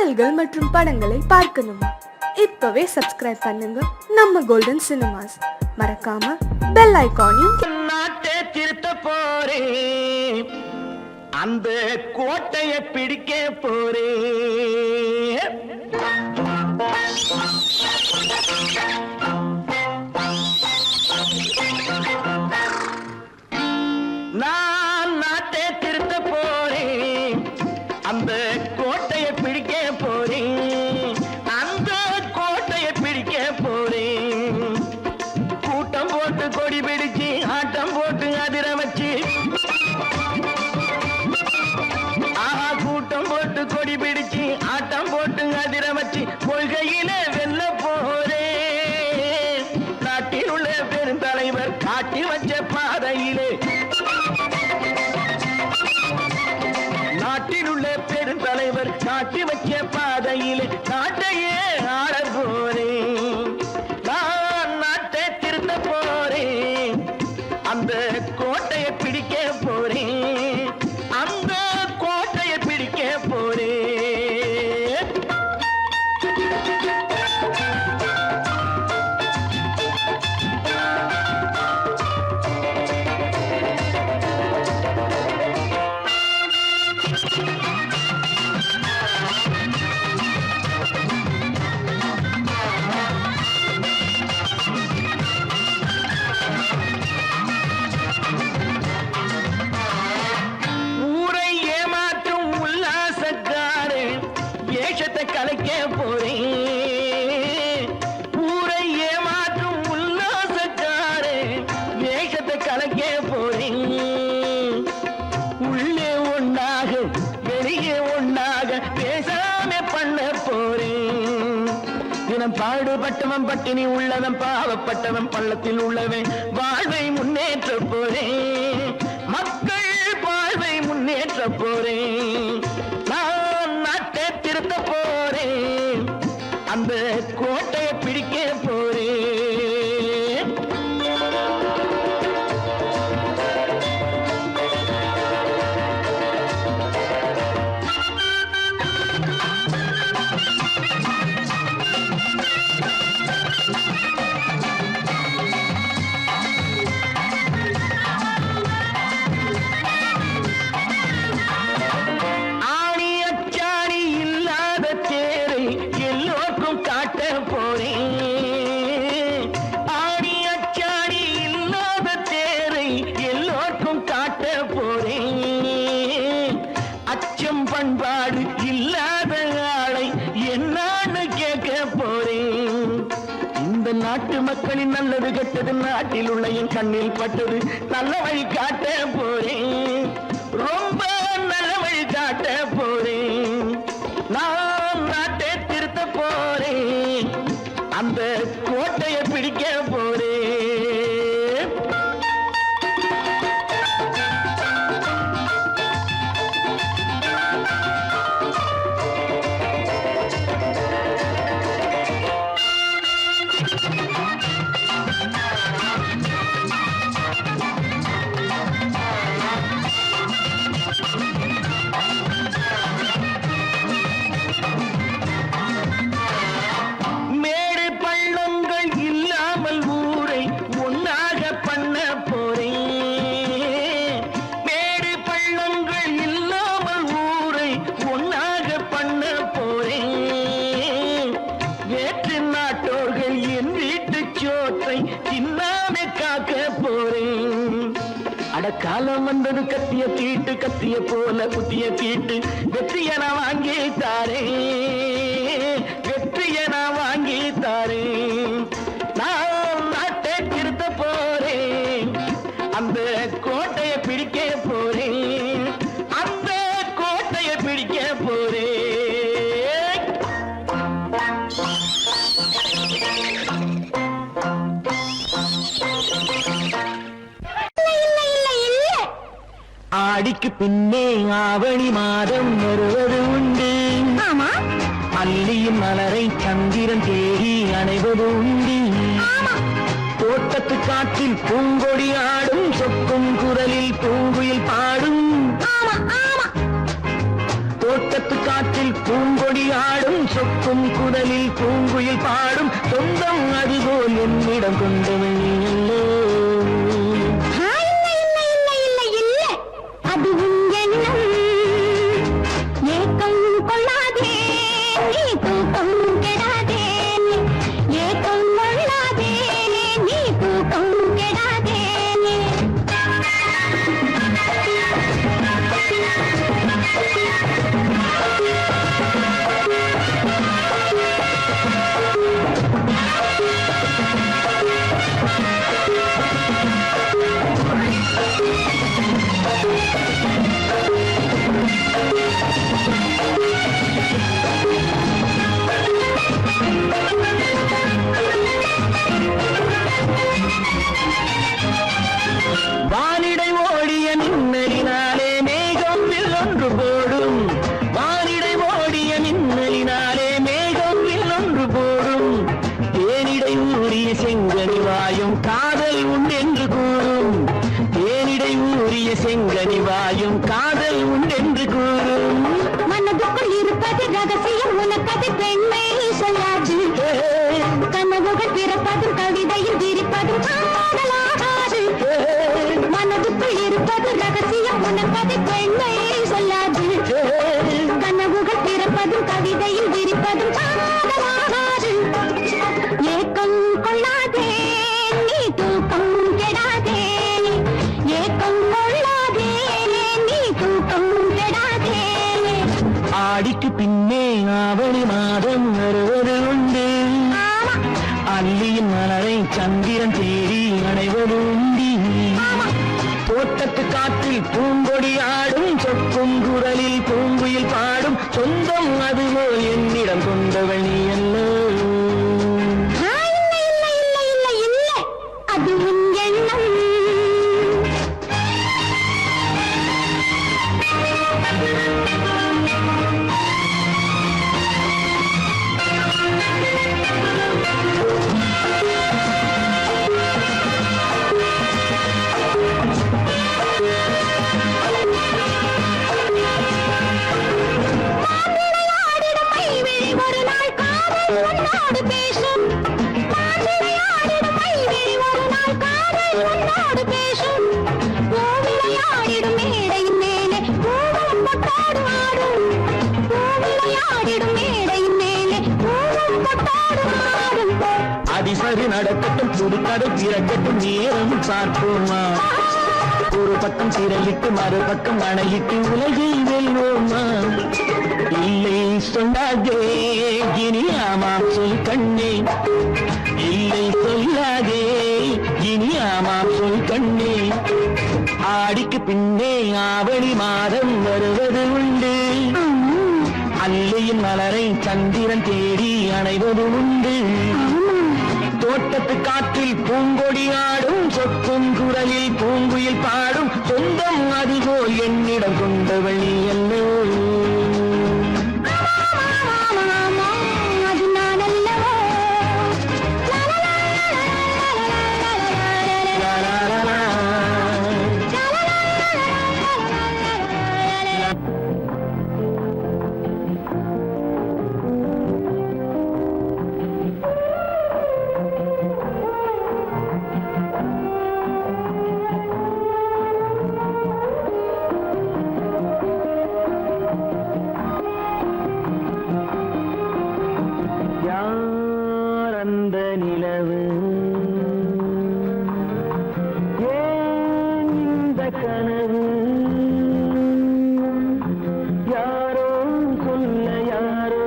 பாடல்கள் மற்றும் படங்களை பார்க்கணுமா? இப்பவே சப்ஸ்கிரைப் பண்ணுங்க நம்ம கோல்டன் சினிமாஸ். மறக்காம பெல் ஐகானையும் நாட்டை திருத்த போறேன், அந்த கோட்டையை பிடிக்க போறேன். நான் நாட்டை திருத்த போறேன், அந்த கோட்டையை பிடிக்க போறேன், அந்த கோட்டையை பிடிக்க போறேன். கூட்டம் போட்டு கொடி பிடிச்சு ஆட்டம் போட்டு அதிர வச்சு, ஆஹா கூட்டம் போட்டு கொடி பிடிச்சு ஆட்டம் போட்டு அதிர வச்சு கொள்கையில வெல்ல போறேன். நாட்டில் உள்ள பெருந்தலைவர் காட்டி வச்ச பாதையிலே, நாட்டில் உள்ள பெருந்தலைவர் காட்டி வச்ச பாதையிலே நாட்டையே ஆள போறேன். நான் நாட்டை திருத்த போறேன், அந்த கோட்டையை பிடிக்க போறேன், அந்த கோட்டையை பிடிக்க போறேன். ஊரை ஏமாற்றும் உல்லாசக்காரே வேஷத்தை கலைக்க போறேன். ஊரை ஏமாற்றும் உல்லாசக்காரே வேஷத்தை கலைக்க போறேன். உள்ளே ஒண்ணாக வெளியே ஒண்ணாக பேசாம பண்ண போறேன். தினம் பாடுபட்டவன் பட்டினி உள்ளவன் பாவப்பட்டவன் பள்ளத்தில் உள்ளவன் வாழ்வை முன்னேற்ற போறேன். மக்கள் வாழ்வை முன்னேற்ற போறேன். நான் நாட்டை திருத்த போறேன், அந்த கோட்டையை பிடிக்க போறேன். ஆணி அச்சாணி இல்லாத தேரை எல்லோருக்கும் காட்ட போறேன். ஆணி அச்சாணி இல்லாத தேரை எல்லோருக்கும் காட்ட போறேன். அச்சம் பண்பாடு இல்லாத ஆளை என்னான்னு கேட்க போறேன். இந்த நாட்டு மக்களின் நல்லது கெட்டது நாட்டில் உள்ள என் கண்ணில் பட்டது நல்ல வழி காட்ட போறேன். ரொம்ப நல்ல வழி காட்ட போறேன். நான் நாட்டை திருத்த போறேன், அந்த கோட்டையை பிடிக்க போறேன். மேடு பள்ளங்கள் இல்லாமல் ஊரை ஒன்னாக பண்ண போறேன். மேடு பள்ளங்கள் இல்லாமல் ஊரை ஒன்னாக பண்ண போறேன். வேற்று நாட்டோர்கள் என் வீட்டு சோற்றை தின்னாமே காக்க போறேன். அடக்காலம் வந்தது கத்திய தீட்டு, கத்திய போல குத்திய தீட்டு வெற்றியை நான் வாங்கி தாரேன், வெற்றியை நான் வாங்கி தாரேன். நான் நாட்டை திருத்த போறேன், அந்த கோட்டையை பிடிக்க போறேன், அந்த கோட்டையை பிடிக்க போறேன். ஆடிக்கு பின்னே ஆவணி மாதம் வருவது உண்டு. அல்லியின் மலரை சந்திரன் தேடி அணைவது உண்டு. தோட்டத்து காற்றில் பூங்கொடி ஆடும், சொக்கும் குரலில் பூங்குயில் பாடும். தோட்டத்து காற்றில் பூங்கொடி பூங்கொடி ஆடும் சொக்கும் குதலில் பூங்குயில் பாடும் சொந்தம் அதுபோல் என்னிடம் கொண்டவள் நீ அல்லோ. அது உன் எண்ணம். ஏக்கம் கொள்ளாதே நீ தூக்கம் கெடாதே. ஏக்கம் கொள்ளாதே நீ தூக்கம் கெடாதே. வானிடை ஓடிய மின்னலினாலே மேகம் வில்லொன்று போடும். வானிடை ஓடிய மின்னலினாலே மேகம் வில்லொன்று போடும். தேனிடை ஊறிய செங்கனி வாயும் காதல் உண்டென்று கூறும். தேனிடை ஊறிய செங்கனி வாயும் காதல் உண்டென்று கூறும். மனதுக்குள் இருப்பது ரகசியம் உனக்கது பெண்மை சொல்லாது. கனவுகள் பிறப்பதும் கவிதையில் விரிப்பதும் காதலாகாது. மனதுக்குள் இருப்பது ரகசியம் உனக்கது பெண்மை சொல்லாது. கனவுகள் பிறப்பதும் கவிதையில் விரிப்பதும் காதலாகாது. ஏக்கம் கொள்ளாதே நீ தூக்கம் கெடாதே. ஏக்கம் கொள்ளாதே நீ தூக்கம் கெடாதே. ஆடிக்கு பின்னே ஆவணி மாதம் வருவது உண்டு. அல்லியின் மலரை சந்திரன் தேடி அடைவது உண்டி. தோட்டத்து காற்றில் பூங்கொடி ஆடும் சொக்கும் குரலில் பூங்குயில் பாடும் சொந்தம் அதுபோல் என்னிடம் கொண்டவள் நீ அல்லோ. அது உன் எண்ணம். ஒரு நாள் காதல் உன்னோடு பேசும். ஒரு நாள் காதல் உன்னோடு பேசும். பூவிளையாடிடும் மேடையின் மேலே பூவும் பொட்டாடு ஆடும். பூவிளையாடிடும் மேடையின் மேலே பூவும் பொட்டாடு ஆடும். அதிசரி நடக்கட்டும் புதுக்கதை திறக்கட்டும் நேரம் பார்ப்போமா. ஒரு பக்கம் சிறையிட்டு மறுபக்கம் அணையிட்டு உலகை வெல்வோமா. இல்லை சொல்லாதே இனி ஆமாம் சொல் கண்ணே. இல்லை சொல்லாதே இனி ஆமாம் சொல் கண்ணே. ஆடிக்கு பின்னே ஆவணி மாதம் வருவது உண்டு. அல்லியின் மலரை சந்திரன் தேடி அணைவது உண்டு. தோட்டத்து காற்றில் பூங்கொடி ஆடும் சொக்கும் குரலில் பூங்குயில் பாடும் சொந்தம் அதுபோல் என்னிடம் கொண்டவள் நீ அல்லோ. அது நான் அல்லவோ. அந்த நிலவு ஏன் இந்த கனவு. யாரோ சொல்ல யாரோ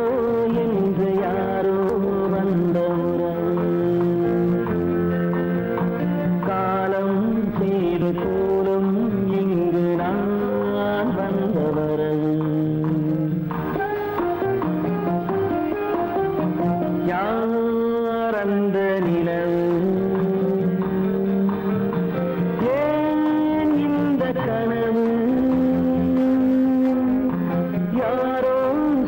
என்று யாரோ வந்த உறவு. காலம் செய்த கூலம் இங்கு நான் வந்த வரவு. யார் அந்த நிலவு ஏன் இந்த கனவு. யாரோ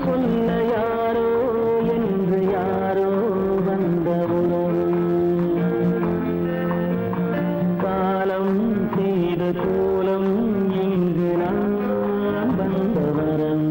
சொல்ல யாரோ என்று யாரோ வந்த உறவு. காலம் செய்த கோலம் இங்கு நான் வந்த வரம்.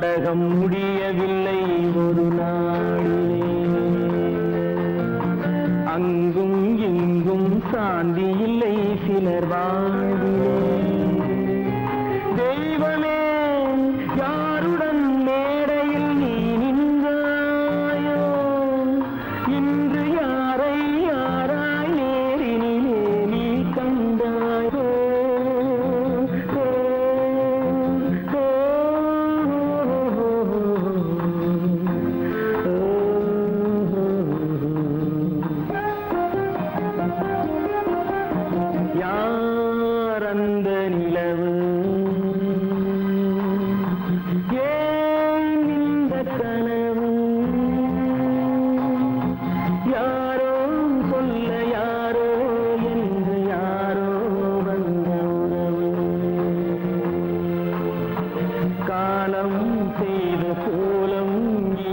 நாடகம் முடியவில்லை ஒரு நாளிலே. அங்கும் இங்கும் சாந்தி இல்லை சிலர் வாழ்விலே. தெய்வமே யாருடன் மேடையில் நீ நின்றாயோ, இன்று யாரை யாராய் நேரினிலே நீ கண்டாயோ. யார் அந்த நிலவு, ஏன் இந்த கனவு, யாரோ சொல்ல யாரோ என்று யாரோ வந்த உறவு. காலம் செய்த கோலம்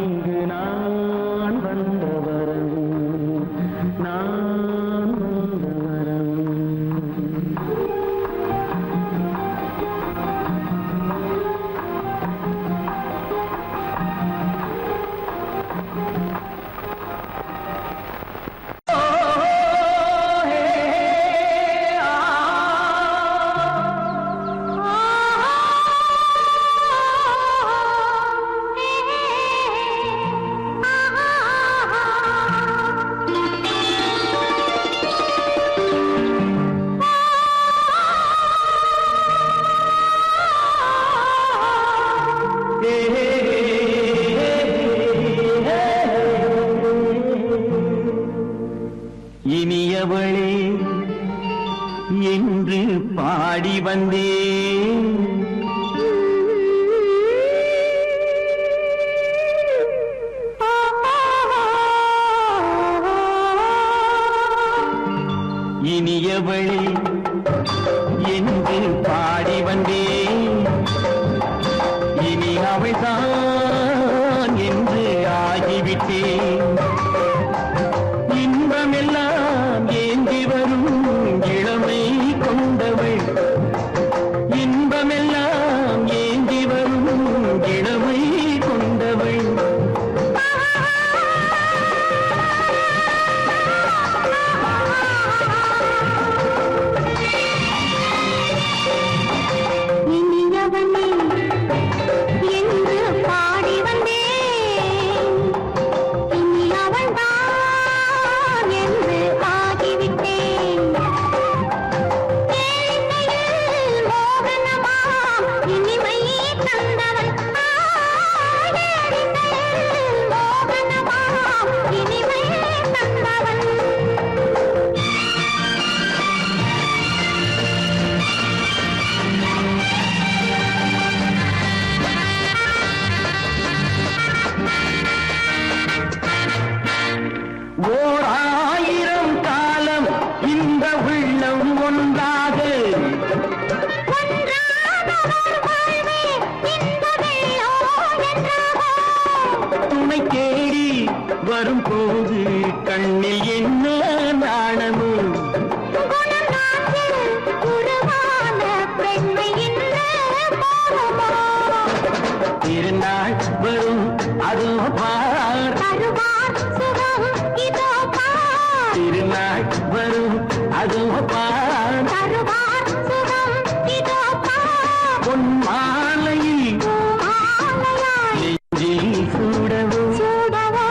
இங்கு நான் வந்த வரவு, நான் வந்த வரவு. இனியவளே என்று பாடி வந்தேன். இனியவளே என்று பாடி வந்தேன். இனி அவள்தான் என்று ஆகிவிட்டேன். இன்பமெல்லாம் ஏந்தி வரும் இளமை கொண்டவள், இன்பமெல்லாம் ஏந்தி வரும் இளமை கொண்டவள். இனியவனே என்று பாடி வந்தேன். இனி அவள்தான் என்று ஆகிவிட்டேன். ஏழையில் மோகனமாம் இனிமை தந்தவன், ஏழையில் மோகனமாம் இனிமை தந்தவன். ஓர் ஆயிரம் காலம் இந்த உள்ளம் ஒன்றாக துணை தேடி வரும்போது கண்ணில் என்ன நாணமோ. திருநாள் வரும் அதோ பார், திருநாள் வரும் அதோ பார். பொன் மாலையில் நெஞ்சில் சூடவோ சூடவோ.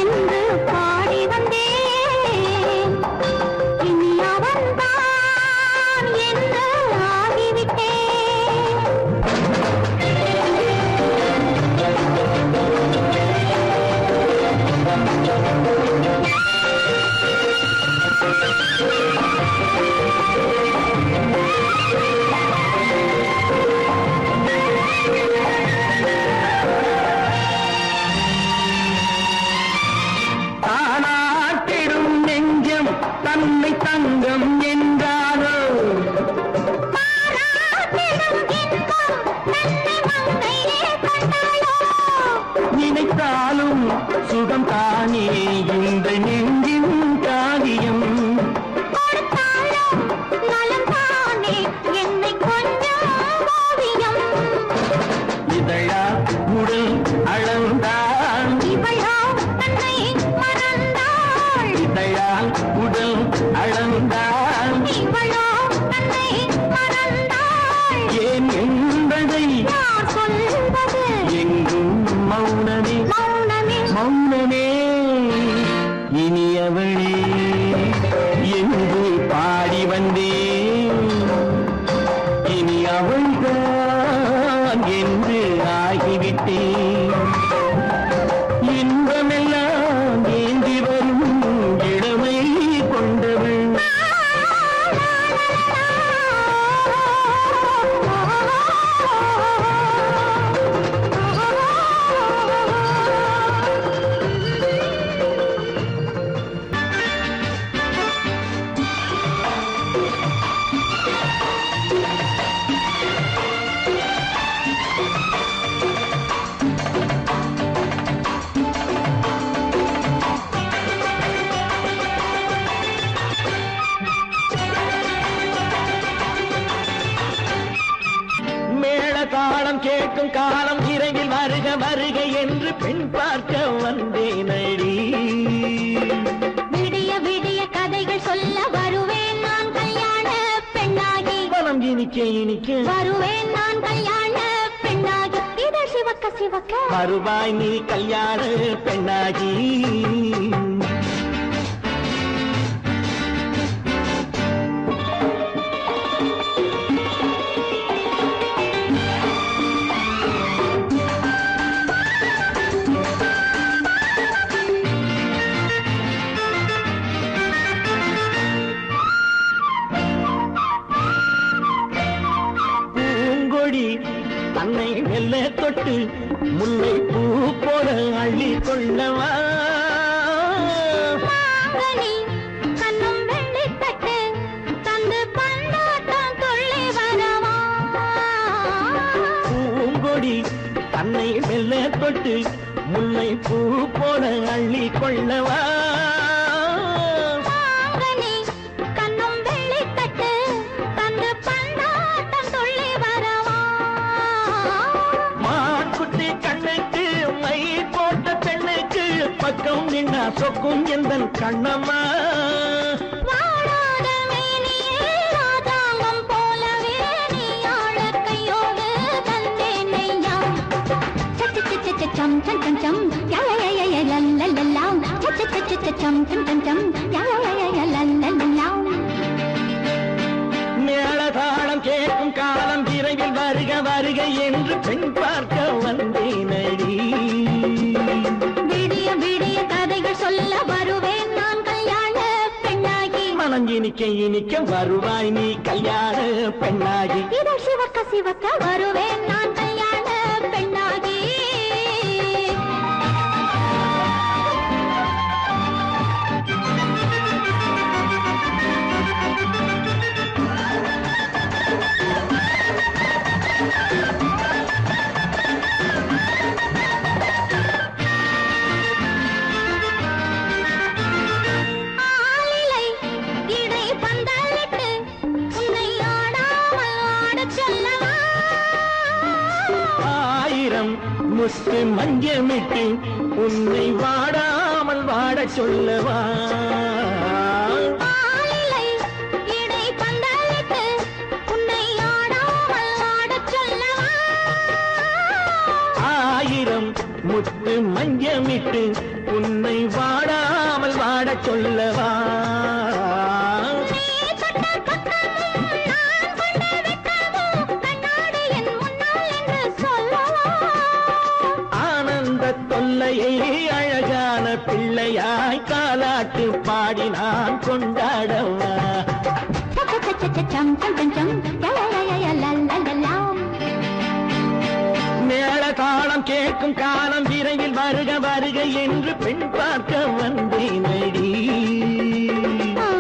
என்று பாடி வந்தேன். இனி அவன்தான் என்று ஆகிவிட்டேன். தானாட்டிடும் நெஞ்சம் தன்னை தங்கம் என்றாரோ. நினைத்தாலும் சுகம் தானே இந்த நெஞ்சின் காரியம். நலம் தானே என்னை வந்தாள். இவளோ தன்னை மறந்தாள். ஏன் என்பதை யார் சொல்வது? எங்கும் மௌனமே மௌனமே. மௌனமே. இனியவளே என்று பாடி வந்தேன், இனி அவள்தான் என்று ஆகிவிட்டேன். இன்பமெல்லாம் ஏந்தி வரும் இளமை கொண்டவள். மேளதாளம் கேட்கும் காலம் விரைவில் வருக வருக என்று பெண் பார்க்க வந்தேனடி. விடிய விடிய கதைகள் சொல்ல வருவேன் நான் கல்யாண பெண்ணாகி. மனம் இனிக்க இனிக்க வருவேன் நான் கல்யாண பெண்ணாகி. இதழ் சிவக்க சிவக்க வருவாய் நீ கல்யாண பெண்ணாகி. பூங்கொடி தன்னை மெல்ல தொட்டு முல்லை பூ போல அள்ளி கொள்ளவா. மாங்கனி கண்ணும் வெள்ளித்தட்டு தந்து பந்தாட்டம் துள்ளி வரவா. பூங்கொடி தன்னை மெல்ல தொட்டு முல்லை பூ போல அள்ளி கொள்ளவா. மாங்கனி கண்ணும் வெள்ளித்தட்டு தந்து பந்தாட்டம் துள்ளி வரவா. மான்குட்டி கண்ணுக்கு மை போட்ட பெண்ணுக்கு பக்கம் நின்னா சொக்கும் எந்தன் கண்ணம்மா. வாழாத மேனியே ராதாங்கம் போலவே நீ ஆழக் கையோடு தந்தேன் நெய்யா. சச்ச சச்ச சச்சம் சம் சம் சம் யா யா யா யா லல்லல்லா. சச்ச சச்ச சச்சம் சம் சம் சம் யா யா யா யா லல்லல்லா. மேளதாளம் கேட்கும் காலம் விரைவில் வருக வருக என்று பெண் பார்க்க வந்தேனடி. விடிய விடிய கதைகள் சொல்ல வருவேன் நான் கல்யாண பெண்ணாகி. மனம் இனிக்க இனிக்க வருவாய் நீ கல்யாண பெண்ணாகி. இதழ் சிவக்க சிவக்க வருவேன் நான் கல்யாண பெண்ணாகி. ஆலிலை இடை பந்தலிட்டு உன்னை ஆடாமல் ஆடச் சொல்லவா. ஆயிரம் முத்து மஞ்சமிட்டு உன்னை வாடாமல் வாடச் சொல்லவா. ஆலிலை இடை பந்தலிட்டு உன்னை ஆடாமல் ஆடச் சொல்லவா. ஆயிரம் முத்து மஞ்சமிட்டு உன்னை வாடாமல் வாடச் சொல்லவா. நீ தொட்ட பக்கமும் நான் கொண்ட வெட்கமும் கண்ணாடி என் முன்னால் என்று சொல்லவா. ஆனந்த தொல்லையை அழகான பிள்ளையாய் காலாட்டு பாடி நான் கொண்டாடவா. சச்ச சச்ச சச்சம் சம் சம் சம் யா யா யா யா லல்லல்லா. மேளதாளம் கேட்கும் காலம் விரைவில் வருக வருக என்று பெண் பார்க்க வந்தேனடி.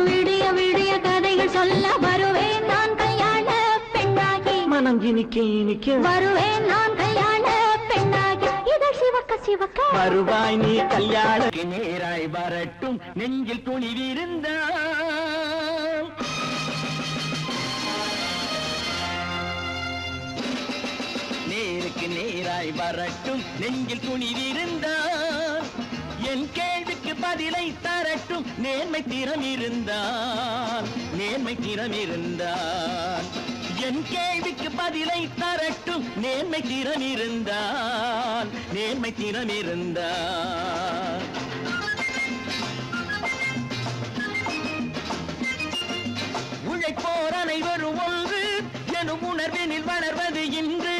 விடிய விடிய கதைகள் சொல்ல வருவேன் நான் கல்யாண பெண்ணாகி. மனம் இனிக்க இனிக்க வருவேன் நான் கல்யாண பெண்ணாகி. இதழ் சிவக்க சிவக்க வருவாய் நீ கல்யாண நேராய் வரட்டும் நெஞ்சில் துணிவிருந்தால். நேருக்கு நேராய் வரட்டும் நெஞ்சில் துணிவிருந்தால். என் கேள்விக்கு பதில் பதிலை தரட்டும் நேர்மை திறம் இருந்தால் என் கேள்விக்கு பதிலை தரட்டும் நேர்மை திறம் இருந்தால் உழைப்போர் அனைவரும் ஒன்று எனும் உணர்வினில் வளர்வது இன்று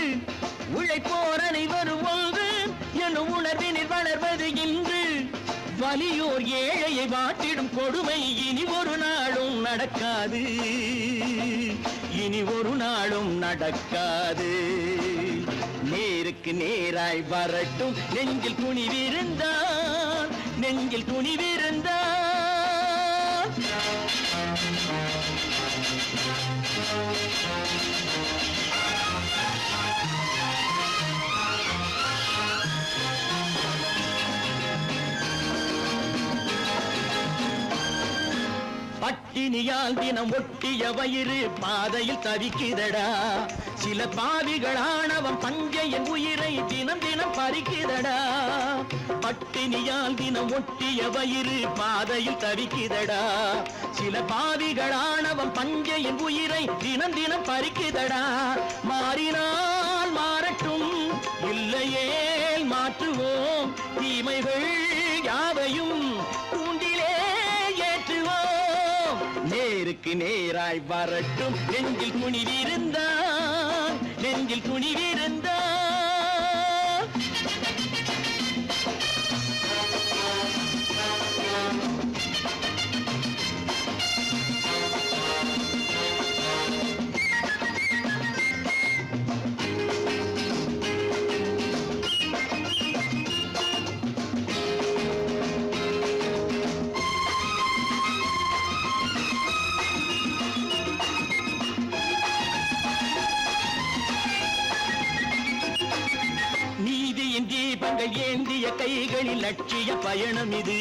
உழைப்போர் அனைவரும் ஒன்று எனும் உணர்வினில் வளர்வது இன்று வலியோர் ஏழையை வாட்டிடும் கொடுமை இனி ஒரு நாளும் நடக்காது நேருக்கு நேராய் வரட்டும் நெஞ்சில் துணிவிருந்தால் பட்டினியால் தினம் ஒட்டிய வயிறு பாதையில் தவிக்குதடா சில பாவிகள் ஆணவம் பஞ்சையின் உயிரை தினம் பறிக்குதடா பட்டினியால் தினம் ஒட்டிய வயிறு பாதையில் தவிக்குதடா சில பாவிகள் ஆணவம் பஞ்சையின் உயிரை தினம் பறிக்குதடா மாறினால் மாறட்டும் இல்லையே மாற்றுவோம் தீமைகள் யாவையும் நேருக்கு நேராய் வரட்டும் நெஞ்சில் துணிவிருந்தால் தீபங்கள் ஏந்திய கைகளில் லட்சிய பயணம் இது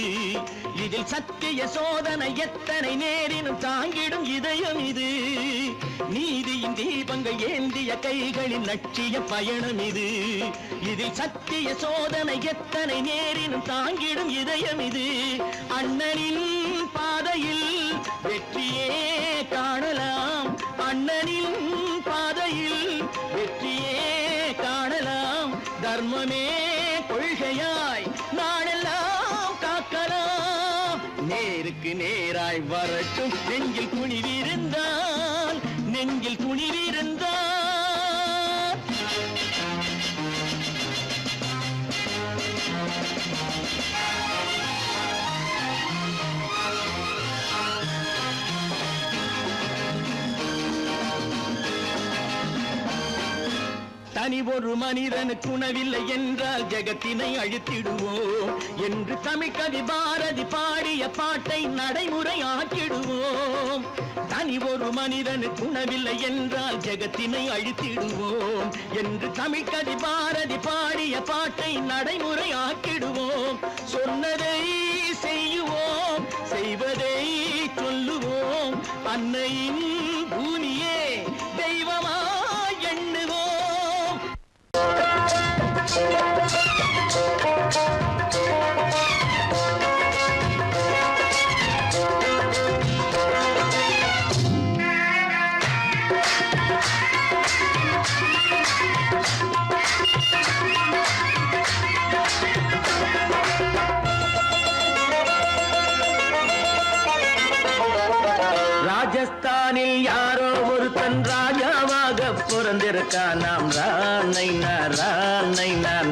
இதில் சத்திய சோதனை எத்தனை நேரினும் தாங்கிடும் இதயம் இது நீதியின் தீபங்கள் ஏந்திய கைகளில் லட்சிய பயணம் இது இதில் சத்திய சோதனை எத்தனை நேரினும் தாங்கிடும் இதயம் இது அண்ணனின் பாதையில் வெற்றியே காணலாம் அண்ணனின் பாதையில் வெற்றியே காணலாம் தர்மமே கொள்கையாய் நாடெல்லாம் காக்கலாம் நேருக்கு நேராய் வரட்டும் நெஞ்சில் துணிவிருந்தால் தனி ஒரு மனிதனுக்கு உணவில்லை என்றால் ஜெகத்தினை அழித்திடுவோம் என்று தமிழ் கவி பாரதி பாடிய பாட்டை நடைமுறை ஆக்கிடுவோம் தனி ஒரு மனிதனுக்கு உணவில்லை என்றால் ஜெகத்தினை அழித்திடுவோம் என்று தமிழ் கவி பாரதி பாடிய பாட்டை நடைமுறை ஆக்கிடுவோம் சொன்னதை செய்யுவோம் செய்வதை சொல்லுவோம் அன்னையின் பூமியே தெய்வமா எண்ணுவோம் ராஜஸ்தானில் யாரோ ஒருத்தன் ராஜாவாக பிறந்திருக்கான் நாம் ராணைனா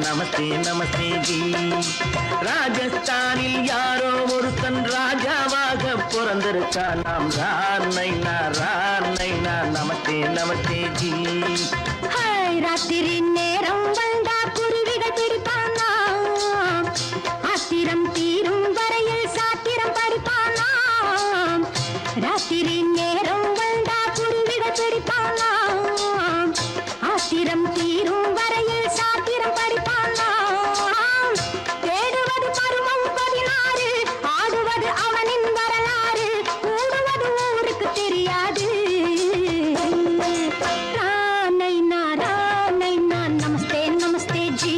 நமஸ்தே நமஸ்தே ஜி ராஜஸ்தானில் யாரோ ஒருத்தன் ராஜாவாக பிறந்திருக்கான் நாம் ராணைனா நமஸ்தே நமஸ்தே ஜி ராத்திரி நேரம் வந்தா குருவிகள் பிடிப்பானா ஆத்திரம் தீரும் வரையில் சாத்திரம் படிப்பானா ராத்திரி நேரம் வந்தா குருவிகள் பிடிப்பானா ஆத்திரம் தீரும் வரையில் சாத்திரம் படிப்பானா தேடுவது பருவம் 16 ஆடுவது அவனின் வரலாறு கூடுவது ஊருக்கு தெரியாது நமஸ்தே நமஸ்தே ஜி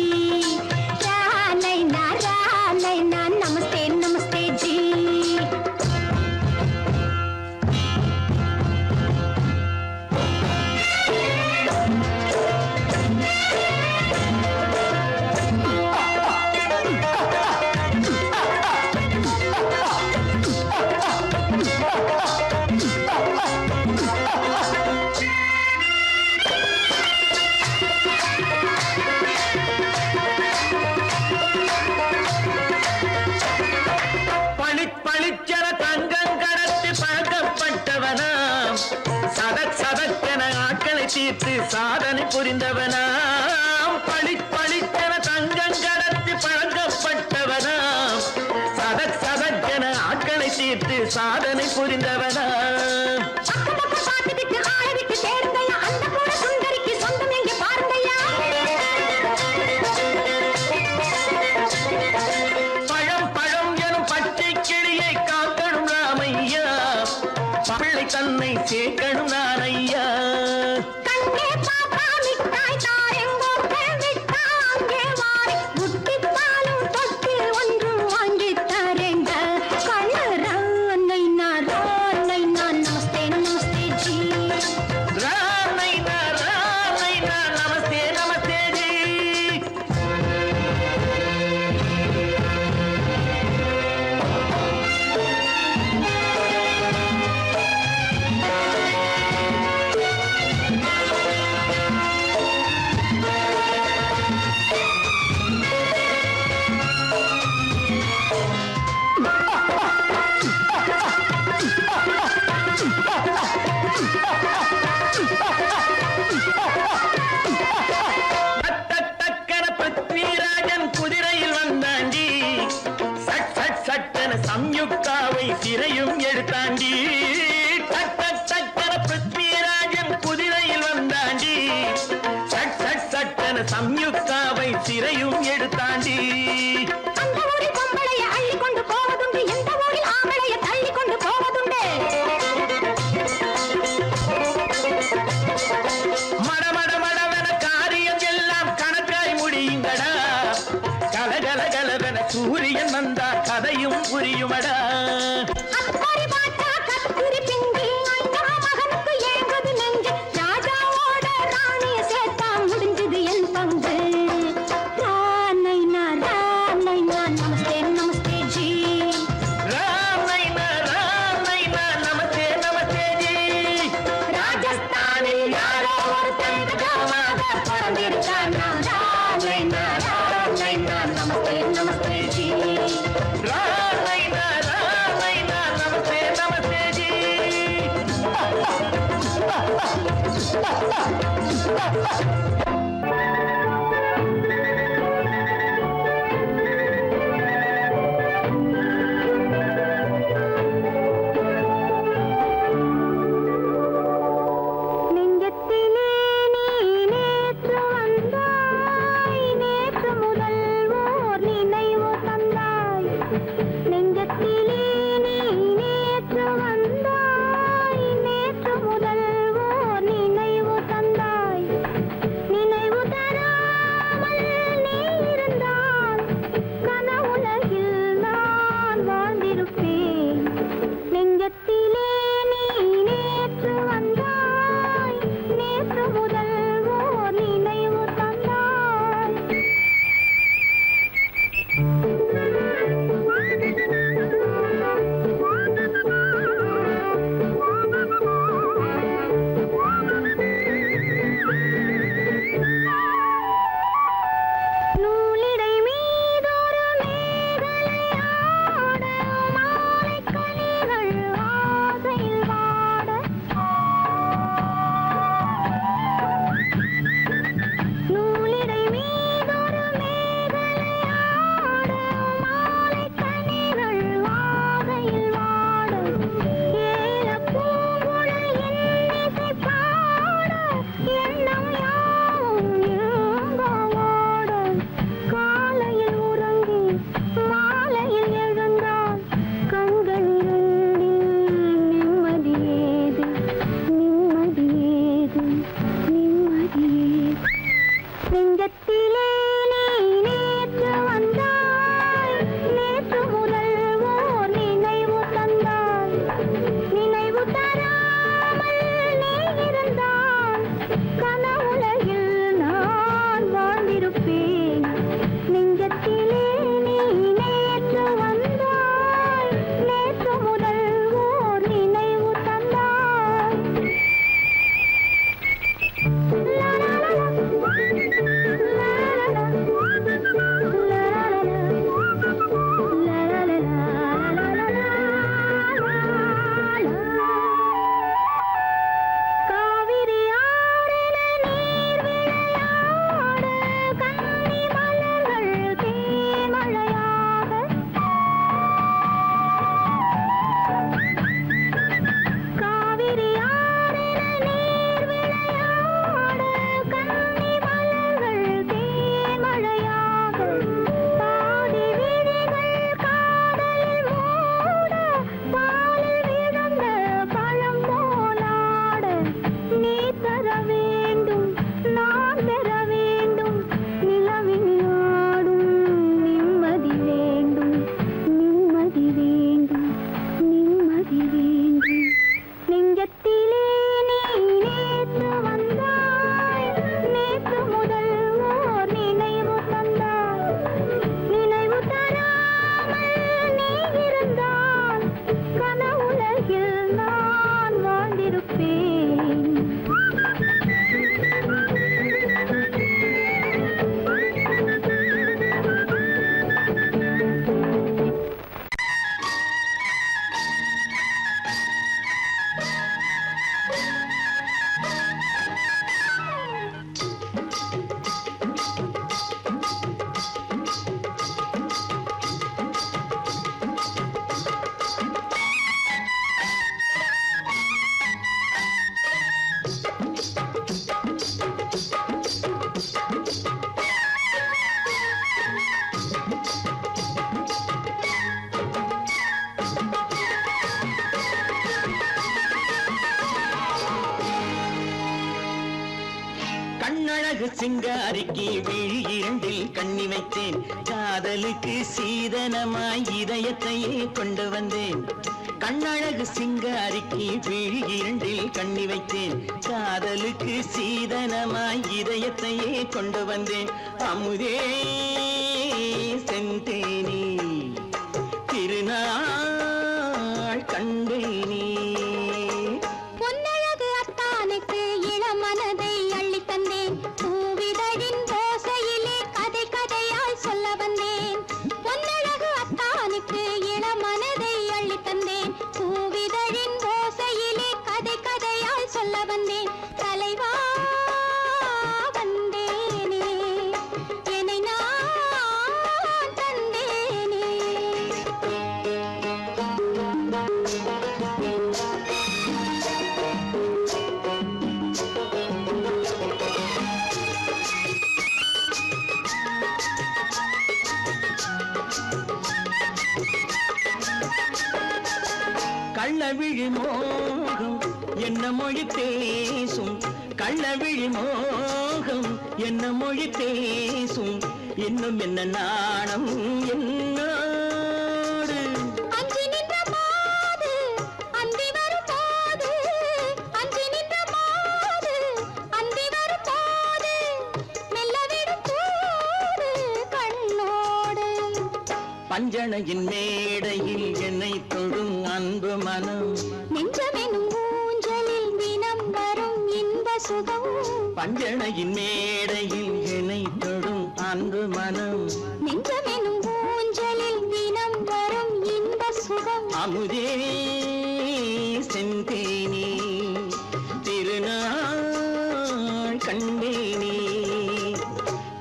நமஸ்தே நமஸ்தே சதக் சதக்கென ஆட்களை தீர்த்து சாதனை புரிந்தவனாம். பளிச்சென தங்கம் கடத்தி பழக்கப்பட்டவனாம். சதக் சதக்கென ஆட்களை தீர்த்து சாதனை புரிந்தவனாம். தன்னை சேர்க்கணும் நான் ஐயா. கண்ணே பாப்பா மிட்டாய் தாரெங்கோ விட்டா அங்கே வாரி முட்டித்தாலும் தொட்டு ஒன்று வாங்கி தரேங்க. கண்ணு ரானை நான் நமஸ்தே நமஸ்தே ஜி. ரானை நான் நமஸ்தே நமஸ்தே ஜி. சம்யுக்தாவை சிறையும் எடுத்தாண்டி. சட்டன பிருத்விராஜன் குதிரையில் வந்தாண்டி. சட்டன சம்யுக்தாவை சிறையும் எடுத்தாண்டி. அந்த ஊரில் பொம்பளைய அள்ளி கொண்டு போவதுண்டு, எந்த ஊரில் ஆம்பளைய தள்ளி கொண்டு போவதுண்டு. மடமடவென காரியம் எல்லாம் கணக்காய் முடியுங்கடா. கலகலகலவென சூரியன் வந்தா கதையும் புரியுமடா. அத்தாரி பாட்டா கத்திரி பிங்கி அண்ணா மகனுக்கு ஏங்குது நெஞ்சு. ராஜாவோட ராணிய சேர்த்தா முடிஞ்சது என் பங்கு. ரானை நான் நமஸ்தே நமஸ்தே ஜி. ரானை நான் நமஸ்தே நமஸ்தே ஜி. ராஜஸ்தானில் யாரோ ஒருத்தன் ராமாக பிறந்திருக்கான். ரானை நான் நமஸ்தே நமஸ்தே ஜி. ரானை நான் நமஸ்தே நமஸ்தே ஜி. நெஞ்சத்திலே நீ நேற்று வந்தாய், நேற்று முதல் ஓர் நினைவு தந்தாய். நெஞ்சத்திலே நீ நேற்று வந்தாய், நேற்று முதல் ஓர் நினைவு தந்தாய். நீ கண்ணழகு சிங்காரிக்கு விழி இரண்டில் கண்ணி வைத்தேன் காதலுக்கு சீதனமாய் இதயத்தையே கொண்டு வந்தேன் கண்ணழகு சிங்காரிக்கு விழி இரண்டில் கண்ணி வைத்தேன் காதலுக்கு சீதனமாய் இதயத்தையே கொண்டு வந்தேன் அமுதே செந்தேனே திருநாள் கண்டேனே பொன்னழகு அத்தானுக்கு இளமனதை அள்ளி தந்தேன் பூவிதழின் ஓசையிலே கதை கதையாய் சொல்ல வந்தேன் பொன்னழகு அத்தானுக்கு இளமனதை அள்ளி தந்தேன் பூவிதழின் ஓசையிலே கதை கதையாய் சொல்ல வந்தேன் தலைவா வந்தேனே என்னை நான் தந்தேனே கள்ளவிழி மோகம் என்ன மொழி பேசும் கள்ளவிழி மோகம் என்ன மொழி பேசும் இன்னும் என்ன நாணம் என்னோடு அஞ்சி நின்ற மாது அந்தி வரும் போது அஞ்சி நின்ற மாது அந்தி வரும் போது மெல்ல விடும் கூடு கண்ணோடு பஞ்சணையின் மேடையில் என்னை தொடும் அன்பு மனம் நெஞ்சமெனும் ஊஞ்சலில் தினம் வரும் இன்ப சுகம் பஞ்சணையின் மேடையில் என்னை தொடும் அன்பு மனம் நெஞ்சமெனும் ஊஞ்சலில் தினம் வரும் இன்ப சுகம் அமுதே செந்தேனே திருநாள் கண்டேனே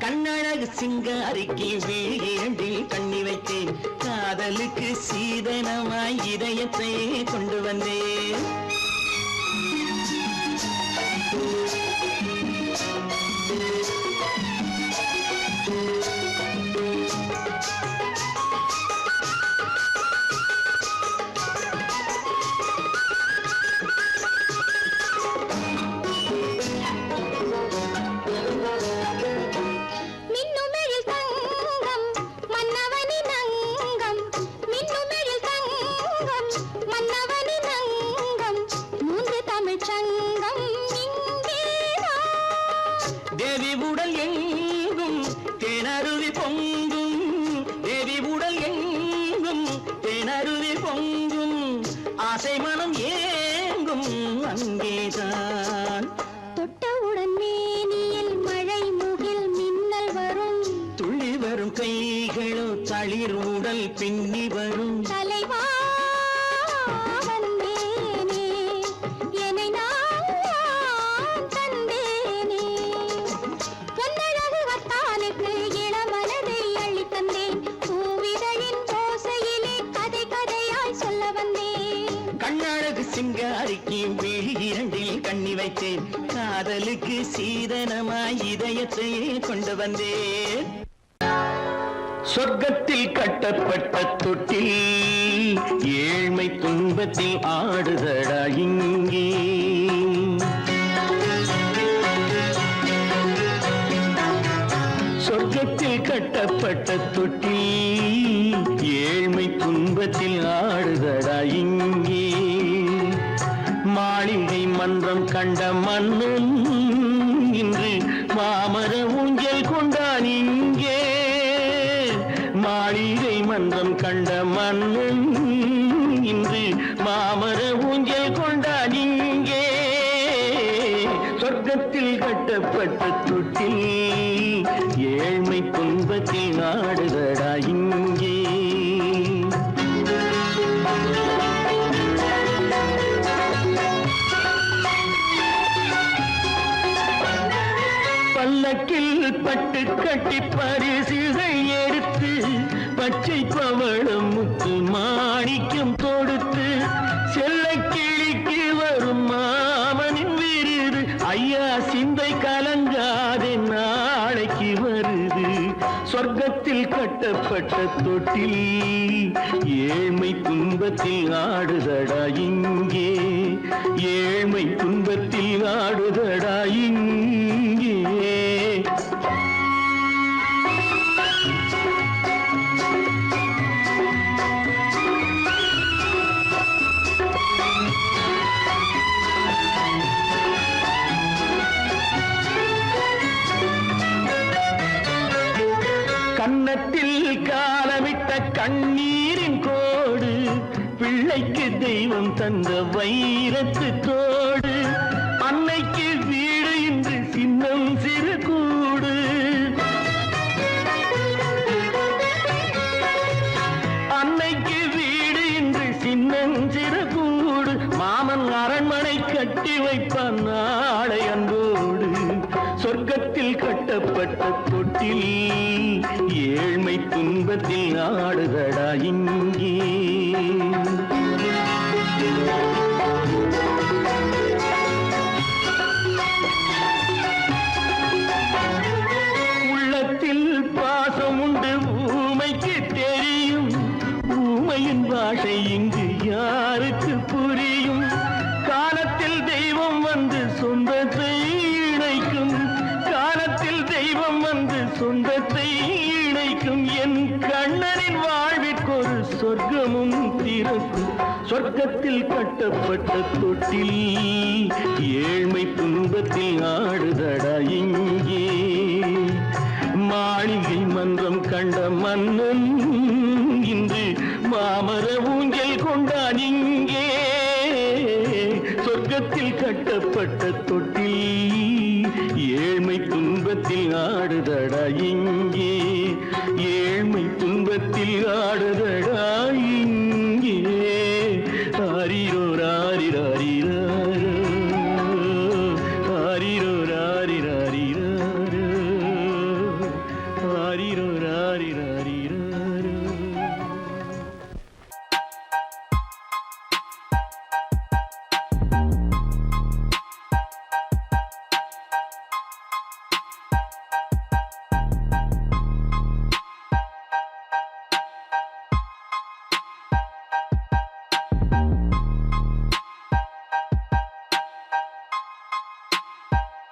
கண்ணழகு சிங்காரிக்கு விழி இரண்டில் கண்ணி வைத்தேன் காதலுக்கு சீதனமாய் இதயத்தை கொண்டு வந்தேன் மின்னுமெழில் தங்கம் மன்னவனின் அங்கம் மின்னுமெழில் தங்கம் மன்னவனின் அங்கம் மூன்று தமிழ்ச் சங்கம் இங்கேதான் தேவி உடல் எங்கும் தேனருவி பொங்கும் தேவி உடல் எங்கும் தேனருவி பொங்கும் ஆசை மனம் ஏங்கும் அங்கேதான் தொட்டவுடன் மேனியில் மழை முகில் மின்னல் வரும் துள்ளி வரும் கைகளோ தளிர் உடல் பின்னி வரும் தலைவா வந்தேனே என்னை நான் தந்தேனே பொன்னழகு வத்தானுக்கு இளமனதை அள்ளி தந்தேன் பூவிதழின் ஓசையிலே கதை கதையாய் சொல்ல வந்தேன் கண்ணழகு சிங்காரிக்கு விழி இரண்டில் கண்ணி வைத்தேன் காதலுக்கு சீதனமாய் இதயத்தையே கொண்டு வந்தேன் சொர்க்கத்தில் கட்டப்பட்ட தொட்டில் ஏழ்மை துன்பத்தில் ஆடுதடா இங்கே சொர்க்கத்தில் கட்டப்பட்ட தொட்டில் ஏழ்மை துன்பத்தில் ஆடுதடா இங்கே மாளிகை மன்றம் கண்ட மன்னன் இன்று மாமர ஊஞ்சல் கொண்டான் இங்கே மாளிகை மன்றம் கண்ட மன்னன் இன்று மாமர ஊஞ்சல் கொண்டான் இங்கே சொர்க்கத்தில் கட்டப்பட்ட தொட்டில் ஏழ்மை துன்பத்தில் நாடுதடா இங்கே பல்லக்கில் பட்டு கட்டி பரிசுகள் எடுத்து பச்சை பவளம் முத்து மாணிக்கம் தொடுத்து செல்ல கிளிக்கு வரும் மாமனின் விருது ஐயா சிந்தை கலங்காதே நாளைக்கு வருது சொர்க்கத்தில் கட்டப்பட்ட தொட்டில் ஏழ்மை துன்பத்தில் ஆடுதடா இங்கே ஏழ்மை துன்பத்தில் ஆடுதடா இங்கே கன்னத்தில் காலமிட்ட கண்ணீரின் கோடு, பிள்ளைக்கு தெய்வம் தந்த வைரத்து தோடு, அன்னைக்கு வீடு இன்று சின்னம் சிறு கூடு, அன்னைக்கு வீடு இன்று சின்னம் சிறு கூடு, மாமன் அரண்மனை கட்டி வைப்பான் நாளை அன்போடு, சொர்க்கத்தில் கட்டப்பட்ட தொட்டில் ஏழ்மை துன்பத்தில் ஆடுதடா இங்கே. உள்ளத்தில் பாசம் உண்டு ஊமைக்கு தெரியும், ஊமையின் பாஷை இங்கு யாருக்கு புரியும், காலத்தில் தெய்வம் வந்து சொந்தத்தை இணைக்கும், காலத்தில் தெய்வம் வந்து சொந்தத்தை இணைக்கும், என் கண்ணனின் வாழ்விற்கொரு சொர்க்கமும் திறக்கும், சொர்க்கத்தில் கட்டப்பட்ட தொட்டில் ஏழ்மை துன்பத்தில் ஆடுதடா இங்கே. மாளிகை மன்றம் கண்ட மன்னன் இன்று மாமர ஊஞ்சல் கொண்டான் இங்கே, சொர்க்கத்தில் கட்டப்பட்ட தொட்டில் ஏழ்மை துன்பத்தில் ஆடுதடா இங்கே, ஏழ்மை துன்பத்தில் ஆடுதடா இங்கே.